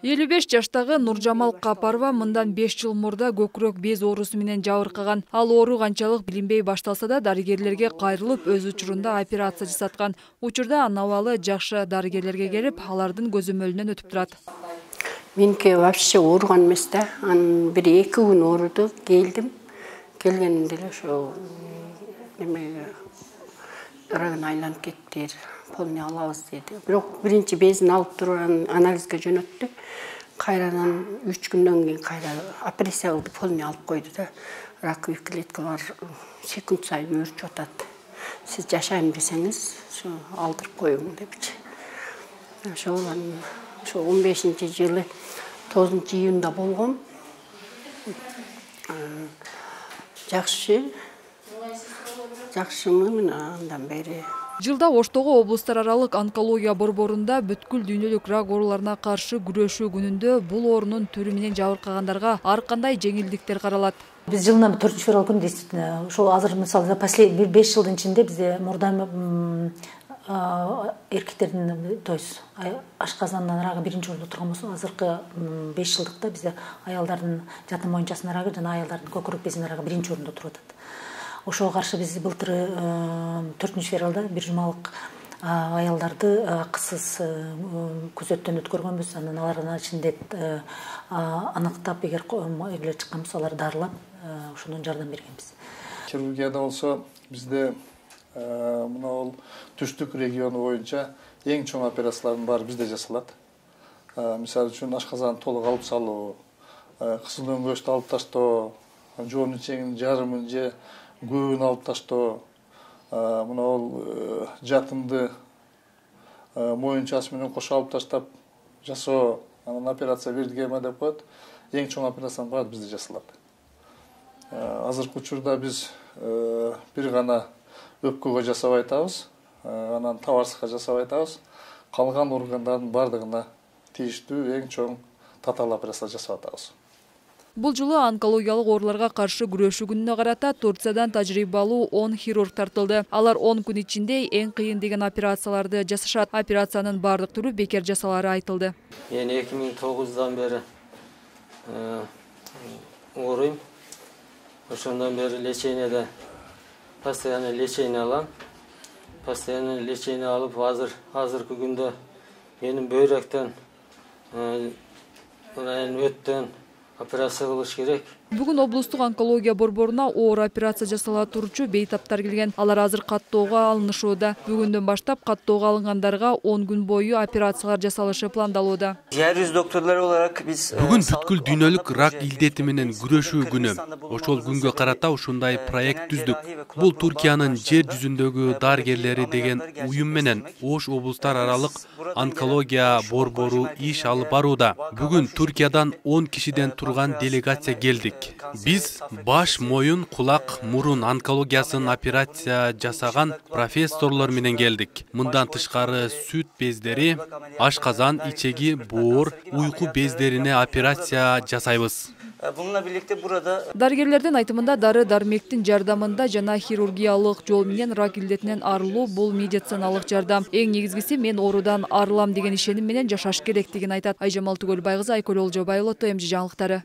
55 жаштагы Нуржамал Капарова мындан 5 жыл мурда көкүрөк без оорусу менен жабыркаган. Ал оору канчалык билинбей башталса да дарыгерлерге кайрылып өз учурунда операция жасаткан. Учурда анын абалы жакшы, дарыгерлерге келип, алардын көзөмөлүнөн өтүп турат. Менке вообще ооруган эмес да. Анын 1-2 күн ооруду, келдим. Келгенде эле ошо неме рагын айланып кетти. Полный алабыз dedi. Бирок биринчи безин алып туруп анализге жөнөттү. Кайрадан 3 күндөн кийин кайра операция кылып полный алып койду да. Раковый клеткалар секунд сайын өрчүп атат. Сиз жашайм десеңиз, ошо алдырып коюң депчи. Ошо 15-жылы 9-июнда болгон. Жакшымы мына андан бери. Жылда Оштогу облустар аралык онкология борборунда бүткүл дүйнөлүк рак ооруларына каршы күрөшүү күнүндө бул оорунун түрү менен жабыркагандарга ар кандай жеңилдиктер каралат. Биз жылына 4 февраль күнү действительно ошол азыр мисалы последний 5 жылдын ичинде бизде мурда эркектердин то есть ашказанын рагы биринчи орунда турган болсо, азыркы 5 жылдыкта бизде аялдардын жатын моюнчасынын рагы жана аялдардын көкүрөк безинин рагы биринчи орунда туруп атат. Ошого каршы биз былтыр 4 февралда бир жумалык аялдарды акысыз күзөттөн өткөргөнбүз. Анан алардын ичинде аныктап эгер чыккан болсо аларды дарылап, ошондон жардам бергенбиз. Хирургияда болсо бизде мына түштүк региону боюнча эң чоң операциялардын баары бизде жасалат. Мисалы үчүн ашказанды толук алып салуу, кызыл өңгөчтү алып таштоо, жоонун ичегинин жарымын же көбүн алып таштоо, мына жатынды моюнчасы менен кошо алып таштап жасоо, анан операция бирдигеме деп коет. Эң чоң операциянын баары бизде жасалат. Азыркы учурда биз бир гана өпкөгө жасап айтабыз, анан табарсыкка жасап айтабыз. Калган органдардын бардыгына тийиштүү эң чоң татаал операция жасап атабыз. Бул жылы онкологиялык ооруларга каршы күрөшүү күнүнө карата Турциядан тажрыйбалуу 10 хирург тартылды. Алар 10 күн ичинде эң кыйын деген операцияларды жасашат. Операциянын бардык түрү бекер жасалары айтылды. Мен 2009-дан бери ооруйм. Ошондон бери лечениеде постоянно лечение алам. Постоянно лечение алып, азыркы күндө менин бөйрөктөн, өттөн операция кылыш керек. Бүгүн облустук онкология борборуна оор операция жасала турчу бейтаптар келген. Алар азыр каттоого алынышууда. Бүгүндөн баштап каттоого алынгандарга 10 күн бою операциялар жасалышы пландалууда. Диализ докторлору olarak биз бүгүн бүткүл дүйнөлүк рак илдети менен күрөшүү күнү. Ошол күнгө карата ушундай проект түздүк. Бул Туркиянын жер жүзүндөгү дарыгерлери деген уюм менен Ош облустар аралык онкология борбору иш алып барууда. Бүгүн Туркиядан 10 кишиден турган делегация келдик. Биз баш, моюн, кулак, мурун онкологиясын операция жасаган профессорлор менен келдик. Мындан тышкары сүт бездери, ашказан, ичеги, боор, уйку бездерине операция жасайбыз. Bununla birlikte burada дарыгерлердин айтымында дары-дармектин жардамында жана хирургиялык жол менен рак илдетинен арылуу бул медициналык жардам. Эң негизгиси мен оорудан арылам деген ишеним менен жашаш керек деген айтат Айжамал Түгөлбайкызы, Айкөл Олжобайұлы, ТМЖ жаңылыктары.